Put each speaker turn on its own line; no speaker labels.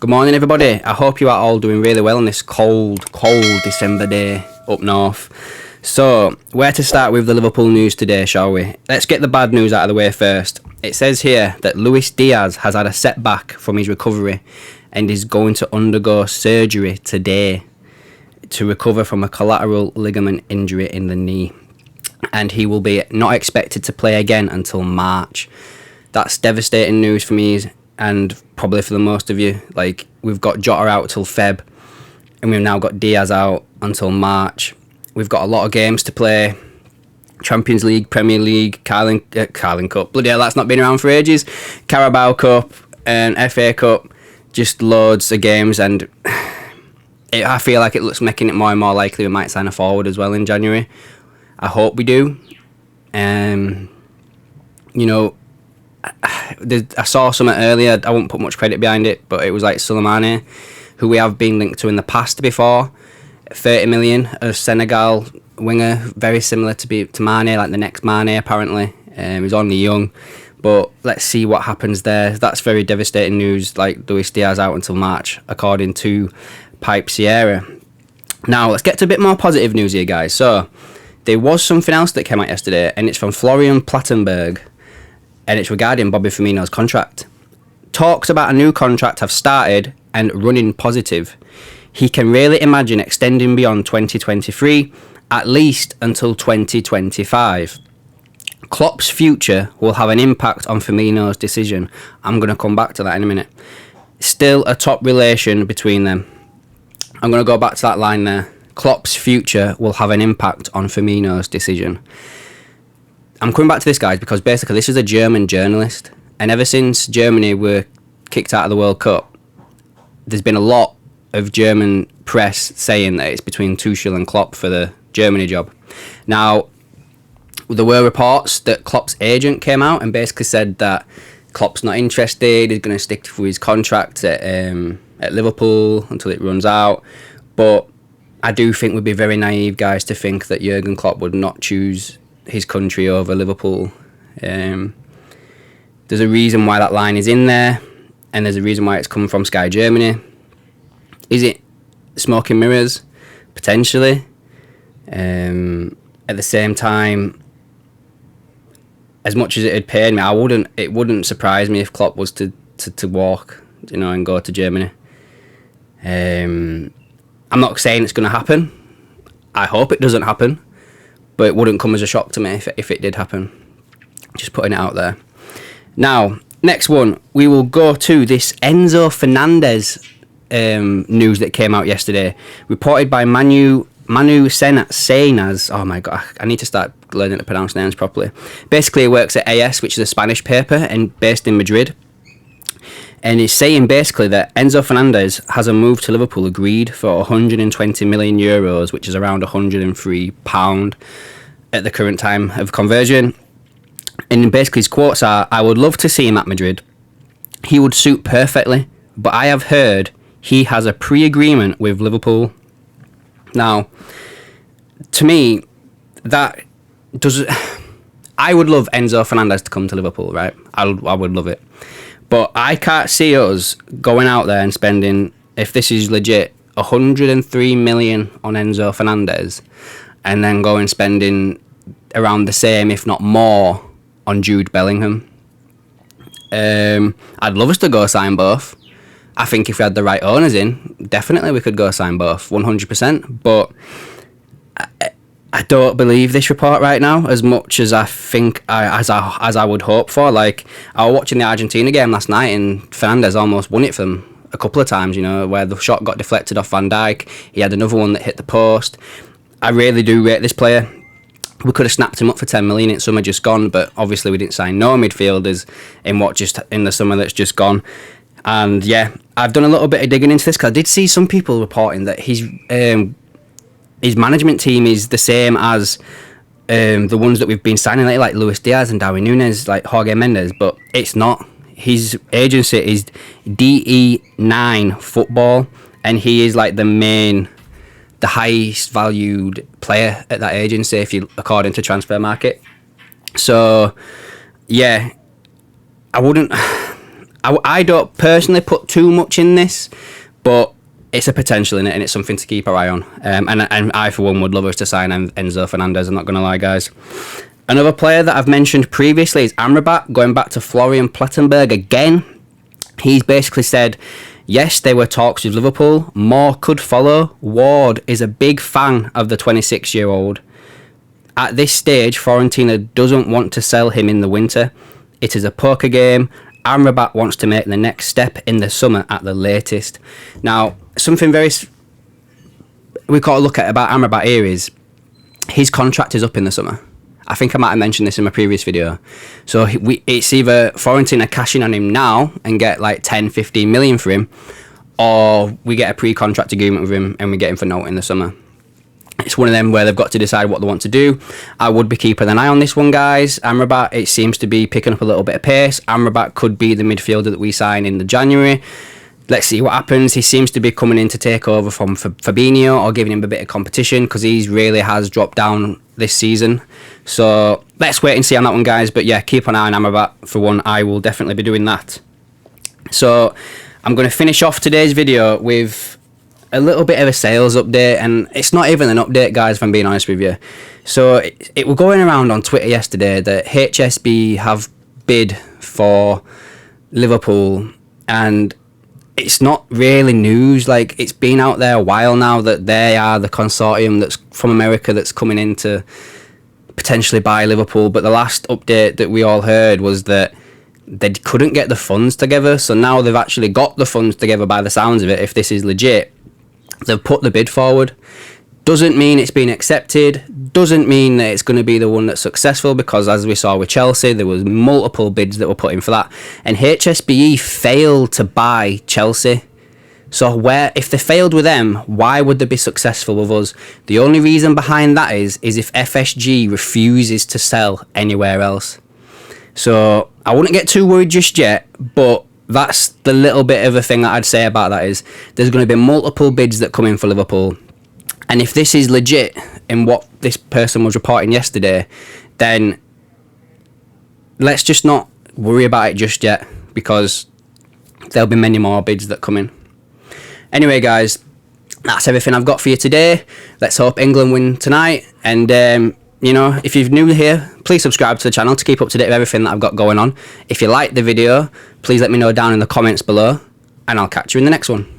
Good morning, everybody. I hope you are all doing really well on this cold December day up north. So, where to start with the Liverpool news today, shall we? Let's get the bad news out of the way first. It says here that Diaz has had a setback from his recovery and is going to undergo surgery today to recover from a collateral ligament injury in the knee. And he will be not expected to play again until March. That's devastating news for me and probably for the most of you. Like, we've got Jota out till Feb, and we've now got Diaz out until March. We've got a lot of games to play. Champions League, Premier League, Carling Cup. Bloody hell, that's not been around for ages. Carabao Cup and FA Cup. Just loads of games, and I feel like it looks making it more and more likely we might sign a forward as well in January. I hope we do. I saw something earlier, I won't put much credit behind it, but it was like Sulemani, who we have been linked to in the past before. 30 million, a Senegal winger, very similar to Mane, like the next Mane apparently. He's only young, but let's see what happens there. That's very devastating news, like Luis Diaz out until March, according to Pipe Sierra. Now, let's get to a bit more positive news here, guys. So, there was something else that came out yesterday, and it's from Florian Plattenberg, and it's regarding Bobby Firmino's contract. Talks about a new contract have started and running positive. He can really imagine extending beyond 2023, at least until 2025. Klopp's future will have an impact on Firmino's decision. I'm going to come back to that in a minute. Still a top relation between them. I'm going to go back to that line there. Klopp's future will have an impact on Firmino's decision. I'm coming back to this, guys, because basically this is a German journalist, and ever since Germany were kicked out of the World Cup, there's been a lot of German press saying that it's between Tuchel and Klopp for the Germany job. Now, there were reports that Klopp's agent came out and basically said that Klopp's not interested, he's going to stick to his contract at Liverpool until it runs out. But I do think we'd be very naive, guys, to think that Jurgen Klopp would not choose his country over Liverpool. There's a reason why that line is in there, and there's a reason why it's coming from Sky Germany. Is it smoke and mirrors? Potentially. At the same time, as much as it had paid me, it wouldn't surprise me if Klopp was to walk, and go to Germany. I'm not saying it's going to happen. I hope it doesn't happen, but it wouldn't come as a shock to me if it did happen. Just putting it out there. Now, next one, we will go to this Enzo Fernandez news that came out yesterday, reported by Manu Senas. Oh my god, I need to start learning to pronounce names properly. Basically, he works at AS, which is a Spanish paper and based in Madrid. And he's saying basically that Enzo Fernandez has a move to Liverpool agreed for 120 million euros, which is around £103 at the current time of conversion. And basically his quotes are, "I would love to see him at Madrid. He would suit perfectly, but I have heard he has a pre-agreement with Liverpool." Now, to me, that does. I would love Enzo Fernandez to come to Liverpool, right? I would love it. But I can't see us going out there and spending, if this is legit, 103 million on Enzo Fernandez, and then going spending around the same, if not more, on Jude Bellingham. I'd love us to go sign both. I think if we had the right owners in, definitely we could go sign both, 100%. But I don't believe this report right now as much as I think as I would hope for. Like, I was watching the Argentina game last night, and Fernandez almost won it for them a couple of times. Where the shot got deflected off Van Dijk. He had another one that hit the post. I really do rate this player. We could have snapped him up for 10 million in summer just gone, but obviously we didn't sign no midfielders in the summer that's just gone. And yeah, I've done a little bit of digging into this because I did see some people reporting that his management team is the same as the ones that we've been signing lately, like Luis Diaz and Darwin Núñez, like Jorge Mendes, but it's not. His agency is DE9 Football, and he is like the highest valued player at that agency, according to Transfer Market. So, yeah, I wouldn't. I don't personally put too much in this, but it's a potential in it, and it's something to keep our eye on. And I, for one, would love us to sign Enzo Fernandez. I'm not going to lie, guys. Another player that I've mentioned previously is Amrabat, going back to Florian Plettenberg again. He's basically said, yes, there were talks with Liverpool. More could follow. Ward is a big fan of the 26-year-old. At this stage, Fiorentina doesn't want to sell him in the winter. It is a poker game. Amrabat wants to make the next step in the summer at the latest. Now, something we've got to look at about Amrabat here is his contract is up in the summer. I think I might have mentioned this in my previous video. So it's either Fiorentina cashing on him now and get like 10, 15 million for him, or we get a pre-contract agreement with him and we get him for note in the summer. It's one of them where they've got to decide what they want to do. I would be keeping an eye on this one, guys. Amrabat, it seems to be picking up a little bit of pace. Amrabat could be the midfielder that we sign in the January. Let's see what happens. He seems to be coming in to take over from Firmino, or giving him a bit of competition, because he really has dropped down this season. So let's wait and see on that one, guys. But yeah, keep an eye on Amrabat. For one, I will definitely be doing that. So I'm going to finish off today's video with a little bit of a sales update, and it's not even an update, guys, if I'm being honest with you. So it was going around on Twitter yesterday that HSBE have bid for Liverpool, and it's not really news. Like, it's been out there a while now that they are the consortium that's from America that's coming in to potentially buy Liverpool. But the last update that we all heard was that they couldn't get the funds together. So now they've actually got the funds together, by the sounds of it. If this is legit, they've put the bid forward. Doesn't mean it's been accepted. Doesn't mean that it's going to be the one that's successful, because as we saw with Chelsea, there was multiple bids that were put in for that, and HSBE failed to buy Chelsea. So if they failed with them, why would they be successful with us? The only reason behind that is if FSG refuses to sell anywhere else. So I wouldn't get too worried just yet, but that's the little bit of a thing that I'd say about that is there's going to be multiple bids that come in for Liverpool. And if this is legit in what this person was reporting yesterday, then let's just not worry about it just yet, because there'll be many more bids that come in. Anyway, guys, that's everything I've got for you today. Let's hope England win tonight. And, if you're new here, please subscribe to the channel to keep up to date with everything that I've got going on. If you liked the video, please let me know down in the comments below, and I'll catch you in the next one.